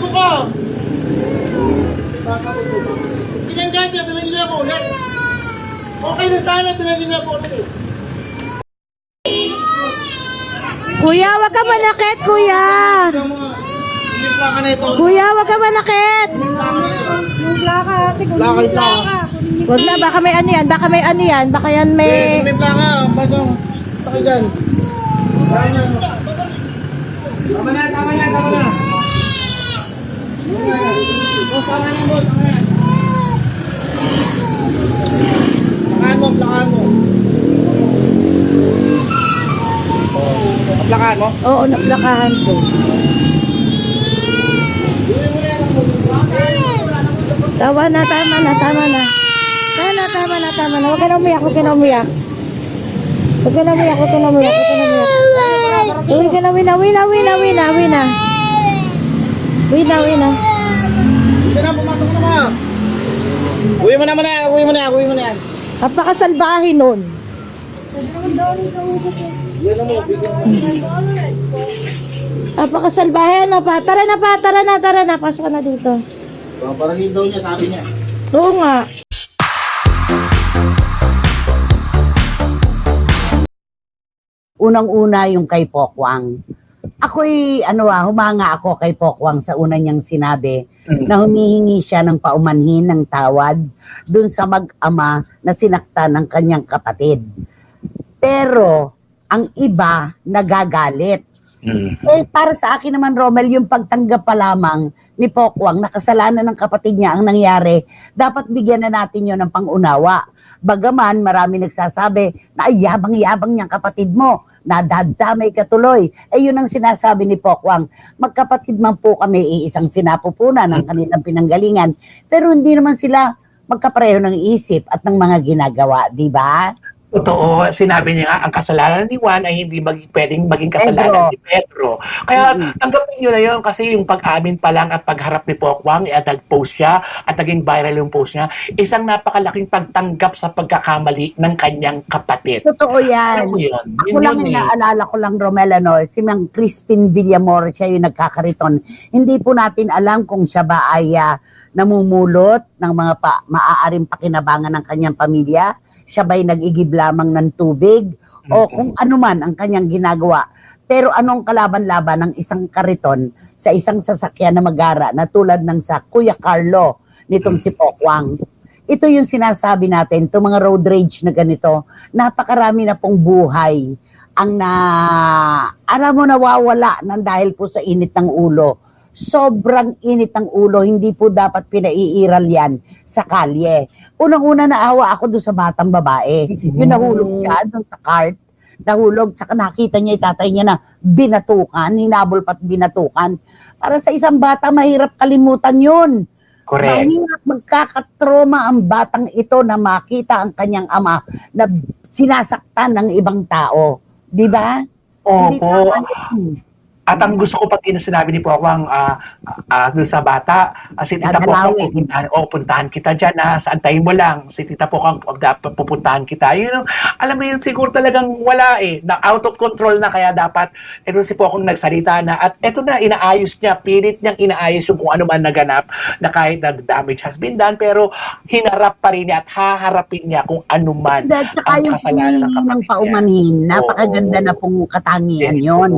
Ako ko! Pinanggan niya, pinanggan niya ako ulit. Okay na sana, pinanggan niya ako ulit eh. Kuya, wag ka manakit, kuya. Kuya, wag ka manakit. Lakay plaka. Wag na, baka may ano yan, baka may ano yan, baka yan may... May plaka, bago. Takay dyan. Tama na, tama na, tama na. Tama na, boss, tama na. Plakahan mo, plakahan mo. Plakahan mo? Oo, naplakahan ko. Tama na, tama na, tama na. Tama na, tama na, tama na. Huwag ka na umiyak, huwag ka na umiyak. Huwag ka na umiyak, huwag ka na umiyak, huwag ka na umiyak. Uwi ka na, uwi na, uwi na, uwi na, uwi na, uwi na. Uwi na, uwi na. Hindi na, pumasok na mga. Uwi mo na muna, uwi mo na, uwi mo na yan. Napakasalbahe nun. Napakasalbahe na pa. Tara na pa, tara na, tara na. Pasok ka na dito. Parang daw niya, sabi niya. Oo nga. Unang-una yung kay Pokwang. Ako'y, humanga ako kay Pokwang sa una niyang sinabi na humihingi siya ng paumanhin ng tawad dun sa mag-ama na sinaktan ng kanyang kapatid. Pero, ang iba nagagalit. Eh, para sa akin naman, Romel, yung pagtanggap pa lamang ni Pokwang na kasalanan ng kapatid niya ang nangyari, dapat bigyan na natin yon ng pangunawa. Bagaman, marami nagsasabi na ay yabang-yabang niyang kapatid mo, nadadamay ka tuloy. Eh, yun ang sinasabi ni Pokwang. Magkapatid man po kami, iisang sinapupunan ng kanilang pinanggalingan, pero hindi naman sila magkapareho ng isip at ng mga ginagawa, di ba? Totoo, sinabi niya nga, ang kasalanan ni Juan ay hindi pwedeng maging kasalanan ni Pedro. Kaya tanggapin niyo na yun kasi yung pag-amin pa lang at pagharap ni Pokwang, at nag-post siya at naging viral yung post niya, isang napakalaking pagtanggap sa pagkakamali ng kanyang kapatid. Totoo yan. Alam mo yun? Ako lang, naalala ko lang, Romel, si Mang Crispin Villamor, siya yung nagkakariton. Hindi po natin alam kung siya ba ay namumulot ng mga maaaring pakinabangan ng kanyang pamilya, siya ba'y nag-igib lamang ng tubig, o kung ano man ang kanyang ginagawa. Pero anong kalaban-laban ng isang kariton sa isang sasakyan na magara na tulad ng sa Kuya Carlo nitong si Pokwang? Ito yung sinasabi natin, itong mga road rage na ganito, napakarami na pong buhay ang alam mo, nawawala ng dahil po sa init ng ulo. Sobrang init ng ulo, hindi po dapat pinaiiral yan sa kalye. Unang-una naawa ako doon sa batang babae. Yung nahulog siya doon sa cart. Nahulog, tsaka nakita niya yung tatay niya na binatukan, hinabol pa't binatukan. Para sa isang bata, mahirap kalimutan yun. Correct. Mahirap magkakatroma ang batang ito na makita ang kanyang ama na sinasaktan ng ibang tao. Di ba? Opo. At ang gusto ko pati na sinabi ni Pokwang doon sa bata, si Tita Pokwang, puntahan kita dyan, antayin mo lang, si Tita Pokwang, pupuntahan kita. Yun, alam mo yun, siguro talagang wala na out of control na, kaya dapat, ito si Pokwang nagsalita na, at ito na, inaayos niya, pilit niyang inaayos yung kung ano man naganap, na kahit damage has been done, pero hinarap pa rin niya at haharapin niya kung ano man ang kasalanan ng kapatid niya. Paumanhin, napakaganda na pong katangian yon.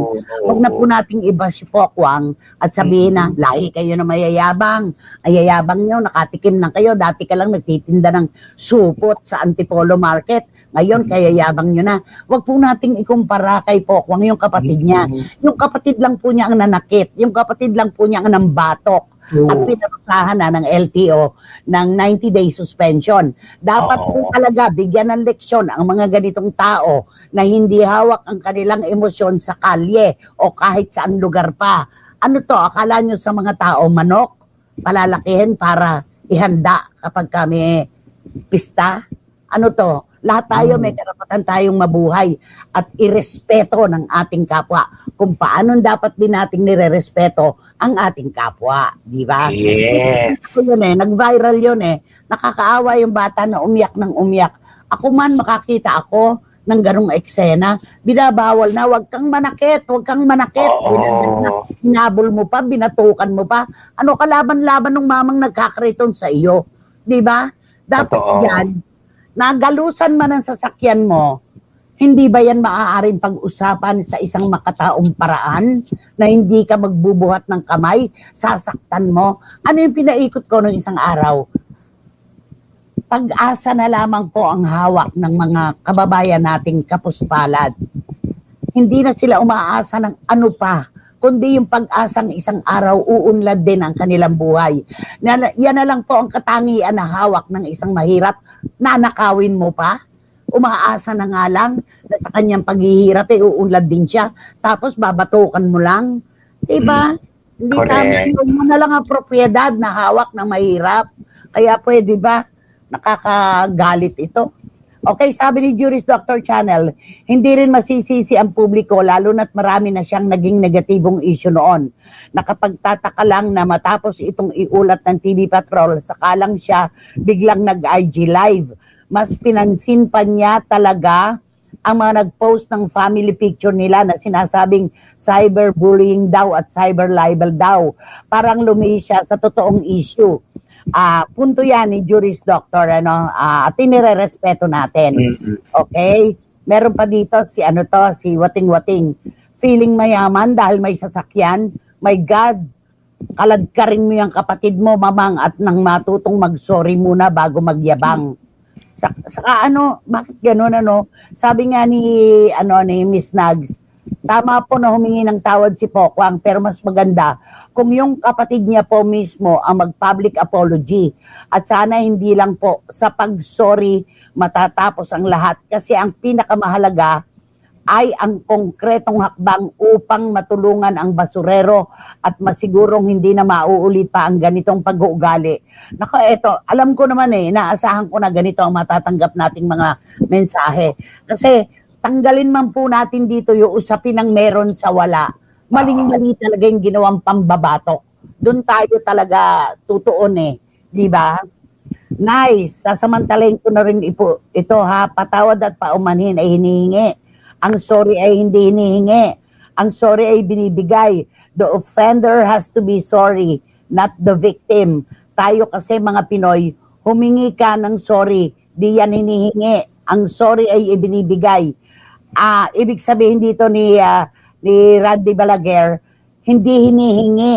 Huwag na po nating iba si Pokwang at sabihin na, lahi kayo na mayayabang. Ayayabang nyo, nakatikim lang kayo. Dati ka lang nagtitinda ng supot sa Antipolo Market. Ngayon, kayayabang nyo na. Huwag po nating ikumpara kay Pokwang yung kapatid niya. Yung kapatid lang po niya ang nanakit. Yung kapatid lang po niya ang nambatok. At pinarusahan na ng LTO ng 90-day suspension. Dapat po talaga bigyan ng leksyon ang mga ganitong tao na hindi hawak ang kanilang emosyon sa kalye o kahit saan lugar pa. Ano to? Akala nyo sa mga tao manok? Palalakihin para ihanda kapag kami pista? Ano to? Lahat tayo may karapatan tayong mabuhay at irespeto ng ating kapwa. Kung paano dapat din nating nirerespeto ang ating kapwa. Di ba? Yes. Nag-viral yun. Nakakaawa yung bata na umiyak ng umiyak. Ako man makakita ako ng ganong eksena. Binabawal na, wag kang manakit, wag kang manakit. Oo. Hinabol mo pa, binatukan mo pa. Ano kalaban-laban ng mamang nagkakariton sa iyo? Di ba? Dapat Totoo. yan, nagalusan man ang sasakyan mo, hindi ba yan maaaring pag-usapan sa isang makataong paraan na hindi ka magbubuhat ng kamay, sasaktan mo? Ano yung pinaikot ko noong isang araw? Pag-asa na lamang po ang hawak ng mga kababayan nating kapuspalad. Hindi na sila umaasa ng ano pa, kundi yung pag-asang isang araw uunlad din ang kanilang buhay. Yan na lang po ang katangian na hawak ng isang mahirap, nanakawin mo pa. Umaasa na nga lang na sa kanyang paghihirap uunlad din siya. Tapos babatukan mo lang. Diba? Hindi Correct. tama yun. Mo na lang ang propiedad na hawak ng mahirap. Kaya pwede ba? Nakakagalit ito. Okay, sabi ni Juris Doctor Channel, hindi rin masisisi ang publiko lalo na't marami na siyang naging negatibong issue noon. Nakapagtataka lang na matapos itong iulat ng TV Patrol, sakalang siya biglang nag-IG live. Mas pinansin pa niya talaga ang mga nag-post ng family picture nila na sinasabing cyberbullying daw at cyber libel daw. Parang lumihis siya sa totoong issue. Punto yan ni Juris Doctor, at inirerespeto natin. Okay? Meron pa dito si Wating Wating. Feeling mayaman dahil may sasakyan. My God, kaladkarin mo yung kapatid mo, mamang, at nang matutong mag-sorry muna bago magyabang. Saka bakit gano'n, Sabi nga ni Miss Nags, tama po na humingi ng tawad si Pokwang, pero mas maganda kung yung kapatid niya po mismo ang mag-public apology. At sana hindi lang po sa pag-sorry matatapos ang lahat. Kasi ang pinakamahalaga ay ang konkretong hakbang upang matulungan ang basurero at masigurong hindi na mauulit pa ang ganitong pag-uugali. Nako, eto, alam ko naman naasahan ko na ganito ang matatanggap nating mga mensahe. Kasi tanggalin man po natin dito yung usapin ng meron sa wala. Maling-mali talaga yung ginawang pambabatok. Doon tayo talaga tutuon di ba? Nice, sasamantalahin ko na rin ito ha, patawad at paumanhin ay hinihingi. Ang sorry ay hindi hinihingi. Ang sorry ay binibigay. The offender has to be sorry, not the victim. Tayo kasi mga Pinoy, humingi ka ng sorry, di yan hinihingi. Ang sorry ay ibinibigay. Ibig sabihin dito ni Randy Balaguer, hindi hinihingi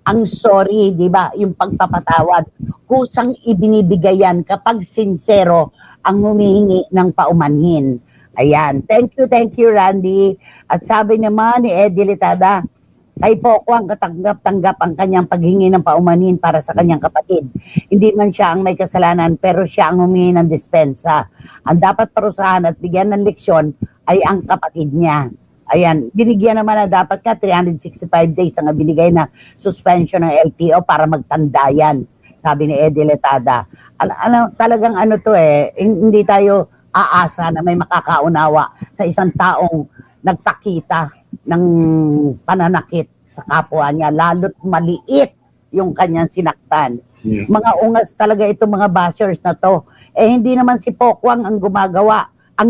ang sorry, di ba? Yung pagpapatawad. Kusang ibinibigay yan kapag sincero ang humihingi ng paumanhin. Ayan. Thank you, Randy. At sabi naman ni Eddie Litada, kay Pokwang katanggap-tanggap ang kanyang paghingi ng paumanhin para sa kanyang kapatid. Hindi man siya ang may kasalanan, pero siya ang humingi ng dispensa. Ang dapat parusahan at bigyan ng leksyon ay ang kapatid niya. Ayan, binigyan naman na dapat ka 365 days ang binigay na suspension ng LTO para magtanda yan, sabi ni Eddie Letada. Talagang hindi tayo aasa na may makakaunawa sa isang taong nagtakita ng pananakit sa kapwa niya, lalo't maliit yung kanyang sinaktan. Mga ungas talaga itong mga bashers na to. Hindi naman si Pokwang ang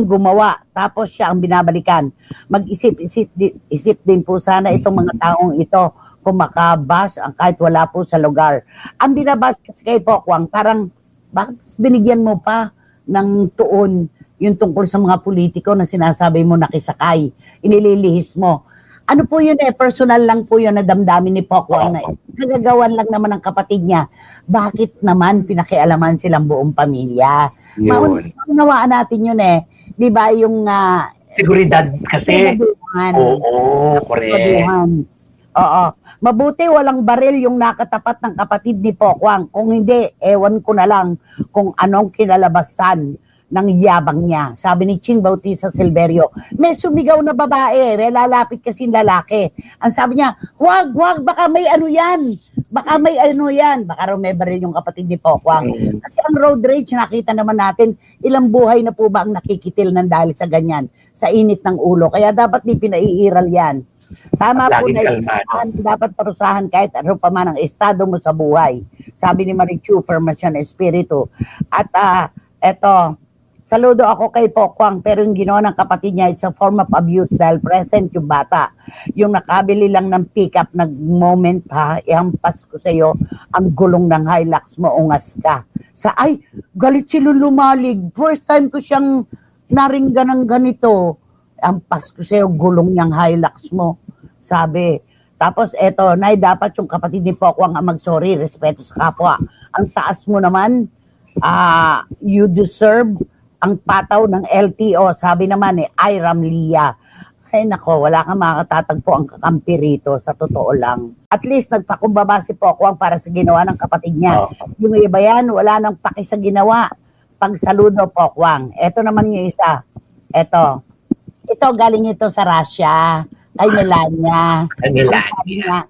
gumawa, tapos siya ang binabalikan. Mag-isip din po sana itong mga taong ito kung makabash kahit wala po sa lugar. Ang binabash kasi kay Pokwang, parang bakit binigyan mo pa ng tuon yung tungkol sa mga politiko na sinasabi mo nakisakay, inililihis mo. Ano po yun personal lang po yun na damdamin ni Pokwang na kagagawan lang naman ng kapatid niya. Bakit naman pinakialaman silang buong pamilya? Maunawaan natin yun di ba yung seguridad kasi. Oo, correct. Oo. Mabuti walang baril yung nakatapat ng kapatid ni Pokwang. Kung hindi, ewan ko na lang kung anong kinalabasan ng yabang niya. Sabi ni Ching Bautista Silverio, may sumigaw na babae, may lalapit kasing lalaki. Ang sabi niya, wag, baka may yan. Baka raw may baril yung kapatid ni Pokwang. Kasi ang road rage, nakita naman natin, ilang buhay na po ba ang nakikitil ng dahil sa ganyan, sa init ng ulo. Kaya dapat di pinaiiral yan. Tama po na dapat parusahan kahit ano pa man ang estado mo sa buhay. Sabi ni Marichu, Formacion Espiritu. At eto, Saludo ako kay Pokwang, pero yung ginawa ng kapatid niya, it's a form of abuse dahil present yung bata. Yung nakabili lang ng pick-up, nag-moment ha, ihampas ko sa'yo ang gulong ng Hilux mo, ungas ka. Ay, galit si Lulumalig. First time ko siyang naringgan ng ganito. Ihampas ko sa'yo, gulong niyang Hilux mo. Sabi. Tapos eto, Nay, dapat yung kapatid ni Pokwang ang mag-sorry, respeto sa kapwa. Ang taas mo naman, you deserve ang pataw ng LTO. Sabi naman Iram Lia. Ay nako, wala kang makakatatagpo ang kakampi rito, sa totoo lang. At least nagpakumbaba si Pokwang para sa ginawa ng kapatid niya. Yung iba yan, wala nang paki sa ginawa. Pagsaludo, Pokwang. Ito naman yung isa. Ito galing ito sa Russia, kay Melania. Sabi niya,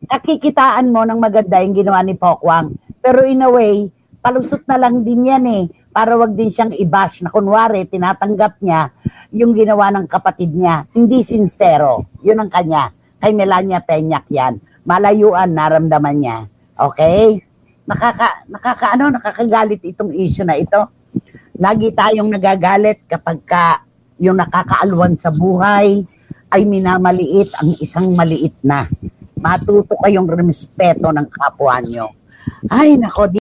kakikitaan mo ng maganda yung ginawa ni Pokwang. Pero in a way, palusot na lang din yan para wag din siyang i-bash na kunwari, tinatanggap niya yung ginawa ng kapatid niya. Hindi sincero. Yun ang kanya. Kay Melania Peñac yan. Malayuan, naramdaman niya. Okay? Nakakagalit itong issue na ito. Lagi tayong nagagalit kapag yung nakakaalwan sa buhay ay minamaliit ang isang maliit na. Matuto kayong respeto ng kapwa nyo. Ay, nako,